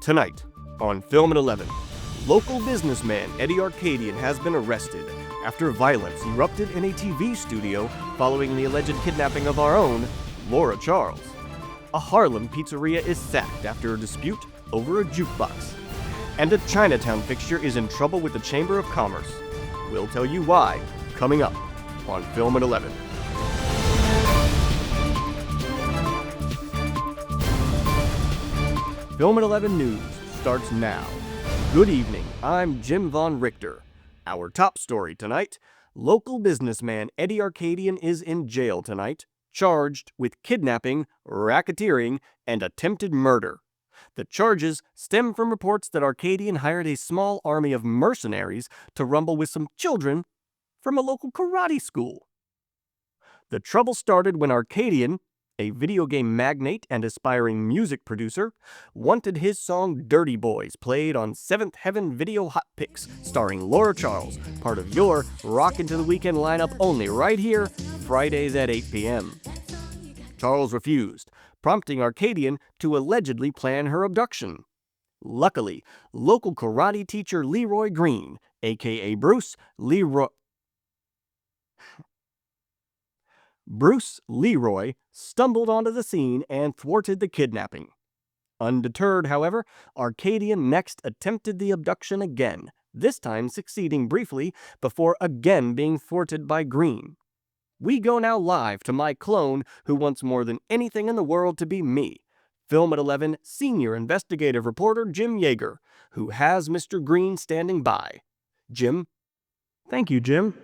Tonight, on Film at 11, local businessman Eddie Arkadian has been arrested after violence erupted in a TV studio following the alleged kidnapping of our own Laura Charles. A Harlem pizzeria is sacked after a dispute over a jukebox. And a Chinatown fixture is in trouble with the Chamber of Commerce. We'll tell you why, coming up on Film at 11. Film at 11 News starts now. Good evening, I'm Jim Von Richter. Our top story tonight, local businessman Eddie Arkadian is in jail tonight, charged with kidnapping, racketeering, and attempted murder. The charges stem from reports that Arkadian hired a small army of mercenaries to rumble with some children from a local karate school. The trouble started when Arkadian, a video game magnate and aspiring music producer, wanted his song Dirty Boys played on Seventh Heaven Video Hot Picks, starring Laura Charles, part of your Rock Into the Weekend lineup only right here, Fridays at 8 p.m. Charles refused, prompting Arkadian to allegedly plan her abduction. Luckily, local karate teacher Leroy Green, aka Bruce Leroy, stumbled onto the scene and thwarted the kidnapping. Undeterred, however, Arkadian next attempted the abduction again, this time succeeding briefly before again being thwarted by Green. We go now live to my clone who wants more than anything in the world to be me, Film at 11 senior investigative reporter Jim Yeager, who has Mr. Green standing by. Jim? Thank you, Jim.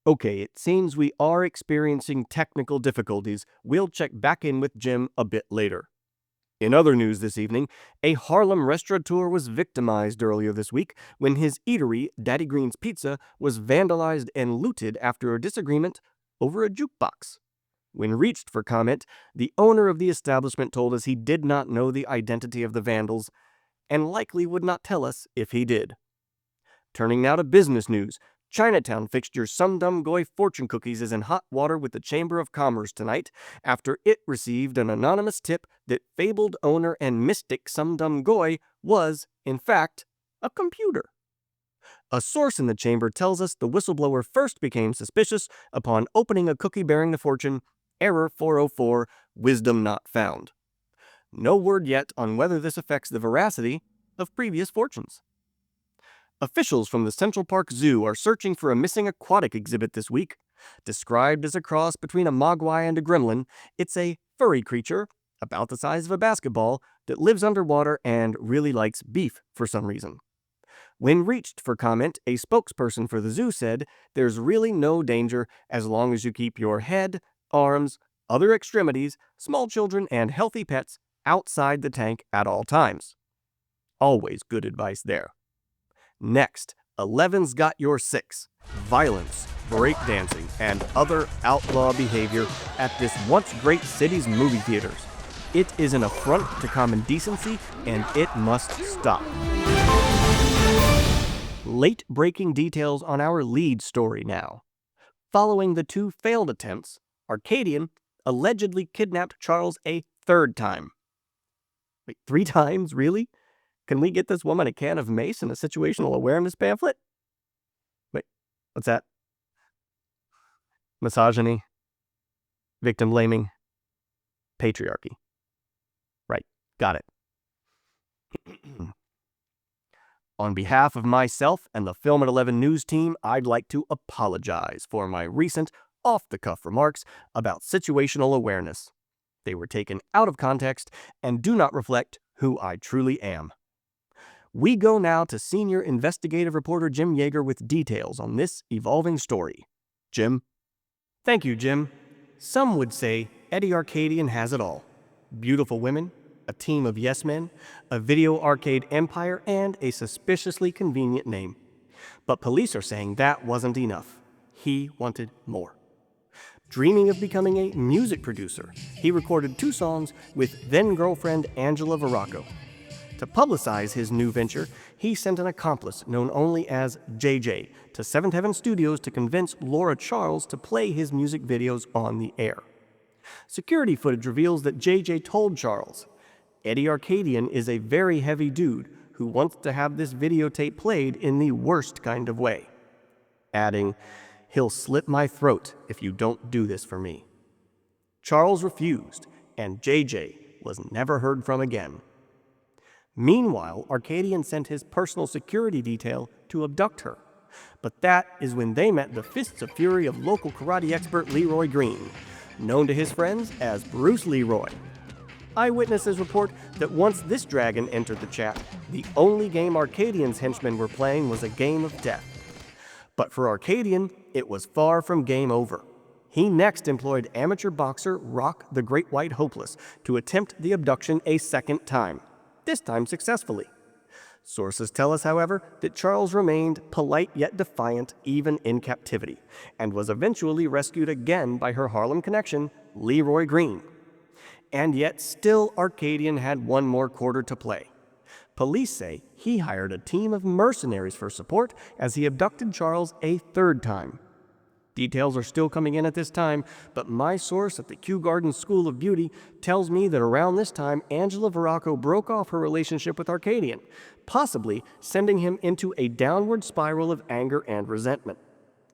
Okay, it seems we are experiencing technical difficulties. We'll check back in with Jim a bit later. In other news this evening, a Harlem restaurateur was victimized earlier this week when his eatery, Daddy Green's Pizza, was vandalized and looted after a disagreement over a jukebox. When reached for comment, the owner of the establishment told us he did not know the identity of the vandals and likely would not tell us if he did. Turning now to business news, Chinatown fixture Sum Dum Goy fortune cookies is in hot water with the Chamber of Commerce tonight after it received an anonymous tip that fabled owner and mystic Sum Dum Goy was, in fact, a computer. A source in the chamber tells us the whistleblower first became suspicious upon opening a cookie bearing the fortune, Error 404, Wisdom Not Found. No word yet on whether this affects the veracity of previous fortunes. Officials from the Central Park Zoo are searching for a missing aquatic exhibit this week. Described as a cross between a mogwai and a gremlin, it's a furry creature, about the size of a basketball, that lives underwater and really likes beef for some reason. When reached for comment, a spokesperson for the zoo said, "There's really no danger as long as you keep your head, arms, other extremities, small children, and healthy pets outside the tank at all times." Always good advice there. Next, 11's got your 6. Violence, breakdancing, and other outlaw behavior at this once great city's movie theaters. It is an affront to common decency, and it must stop. Late-breaking details on our lead story now. Following the 2 failed attempts, Arkadian allegedly kidnapped Charles a 3rd time. Wait, 3 times? Really? Can we get this woman a can of mace and a situational awareness pamphlet? Wait, what's that? Misogyny, victim blaming, patriarchy. Right, got it. On behalf of myself and the Film at 11 news team, I'd like to apologize for my recent off-the-cuff remarks about situational awareness. They were taken out of context and do not reflect who I truly am. We go now to senior investigative reporter Jim Yeager with details on this evolving story. Jim? Thank you, Jim. Some would say Eddie Arkadian has it all. Beautiful women, a team of yes men, a video arcade empire, and a suspiciously convenient name. But police are saying that wasn't enough. He wanted more. Dreaming of becoming a music producer, he recorded 2 songs with then-girlfriend Angela Veraco. To publicize his new venture, he sent an accomplice known only as JJ to Seventh Heaven Studios to convince Laura Charles to play his music videos on the air. Security footage reveals that JJ told Charles, "Eddie Arcadian is a very heavy dude who wants to have this videotape played in the worst kind of way," adding, "He'll slit my throat if you don't do this for me." Charles refused, and JJ was never heard from again. Meanwhile, Arcadian sent his personal security detail to abduct her. But that is when they met the fists of fury of local karate expert Leroy Green, known to his friends as Bruce Leroy. Eyewitnesses report that once this dragon entered the chat, the only game Arcadian's henchmen were playing was a game of death. But for Arcadian, it was far from game over. He next employed amateur boxer Rock the Great White Hopeless to attempt the abduction a second time, this time successfully. Sources tell us, however, that Charles remained polite yet defiant even in captivity, and was eventually rescued again by her Harlem connection, Leroy Green. And yet still Arcadian had one more quarter to play. Police say he hired a team of mercenaries for support as he abducted Charles a third time. Details are still coming in at this time, but my source at the Kew Gardens School of Beauty tells me that around this time, Angela Veracco broke off her relationship with Arcadian, possibly sending him into a downward spiral of anger and resentment.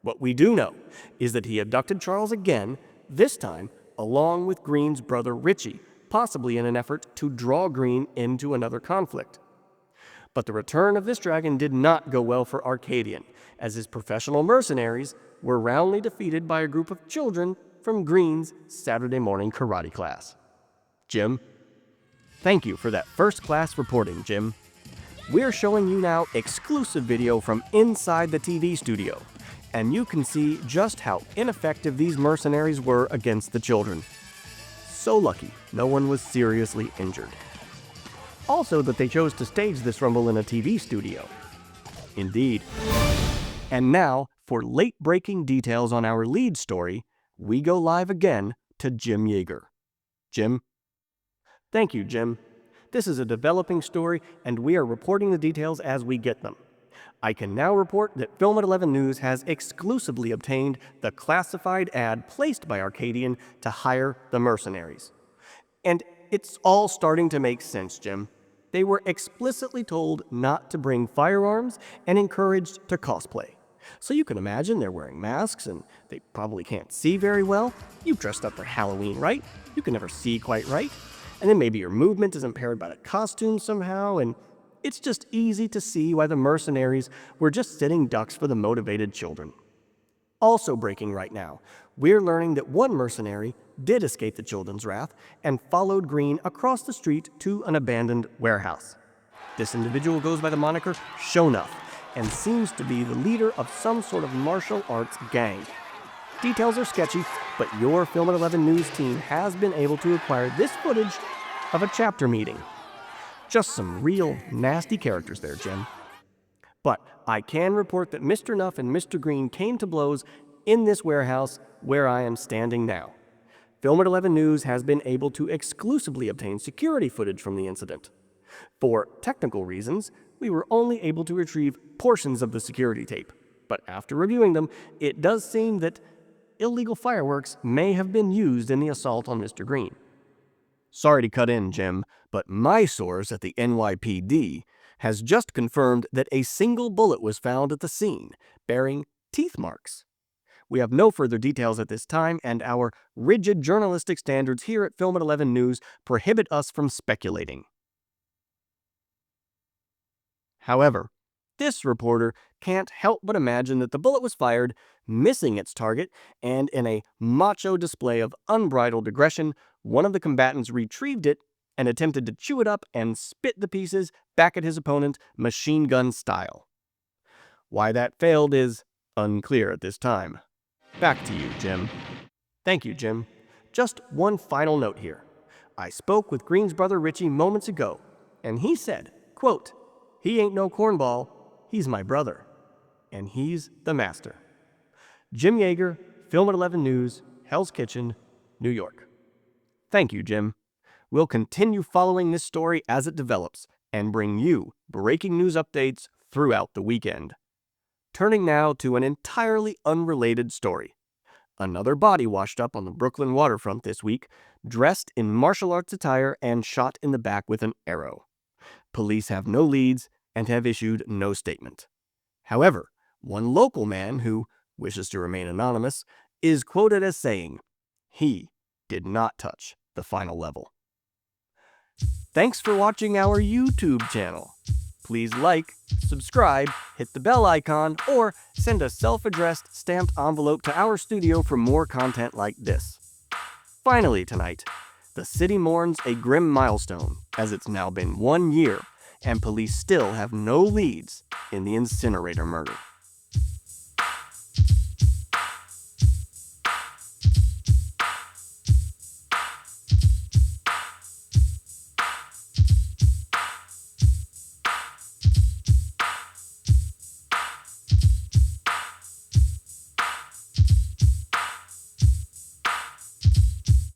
What we do know is that he abducted Charles again, this time along with Green's brother Richie, possibly in an effort to draw Green into another conflict. But the return of this dragon did not go well for Arcadian, as his professional mercenaries were roundly defeated by a group of children from Green's Saturday morning karate class. Jim, thank you for that first-class reporting, Jim. We're showing you now exclusive video from inside the TV studio, and you can see just how ineffective these mercenaries were against the children. So lucky no one was seriously injured. Also that they chose to stage this rumble in a TV studio. Indeed. And now, for late-breaking details on our lead story, we go live again to Jim Yeager. Jim? Thank you, Jim. This is a developing story, and we are reporting the details as we get them. I can now report that Film at 11 News has exclusively obtained the classified ad placed by Arcadian to hire the mercenaries. And it's all starting to make sense, Jim. They were explicitly told not to bring firearms and encouraged to cosplay. So you can imagine they're wearing masks and they probably can't see very well. You've dressed up for Halloween, right? You can never see quite right. And then maybe your movement is impaired by the costume somehow, and it's just easy to see why the mercenaries were just sitting ducks for the motivated children. Also breaking right now, we're learning that one mercenary did escape the children's wrath and followed Green across the street to an abandoned warehouse. This individual goes by the moniker Shonuff and seems to be the leader of some sort of martial arts gang. Details are sketchy, but your Film at 11 News team has been able to acquire this footage of a chapter meeting. Just some real nasty characters there, Jim. But I can report that Mr. Nuff and Mr. Green came to blows in this warehouse where I am standing now. Film at 11 News has been able to exclusively obtain security footage from the incident. For technical reasons, we were only able to retrieve portions of the security tape, but after reviewing them, it does seem that illegal fireworks may have been used in the assault on Mr. Green. Sorry to cut in, Jim, but my source at the NYPD has just confirmed that a single bullet was found at the scene, bearing teeth marks. We have no further details at this time, and our rigid journalistic standards here at Film at 11 News prohibit us from speculating. However, this reporter can't help but imagine that the bullet was fired, missing its target, and in a macho display of unbridled aggression, one of the combatants retrieved it and attempted to chew it up and spit the pieces back at his opponent, machine gun style. Why that failed is unclear at this time. Back to you, Jim. Thank you, Jim. Just one final note here. I spoke with Green's brother Richie moments ago, and he said, quote, "He ain't no cornball, he's my brother, and he's the master." Jim Yeager, Film at 11 News, Hell's Kitchen, New York. Thank you, Jim. We'll continue following this story as it develops and bring you breaking news updates throughout the weekend. Turning now to an entirely unrelated story. Another body washed up on the Brooklyn waterfront this week, dressed in martial arts attire and shot in the back with an arrow. Police have no leads and have issued no statement. However, one local man who wishes to remain anonymous is quoted as saying, "He did not touch the final level." Thanks for watching our YouTube channel. Please like, subscribe, hit the bell icon, or send a self-addressed stamped envelope to our studio for more content like this. Finally tonight, the city mourns a grim milestone as it's now been 1 year and police still have no leads in the incinerator murder.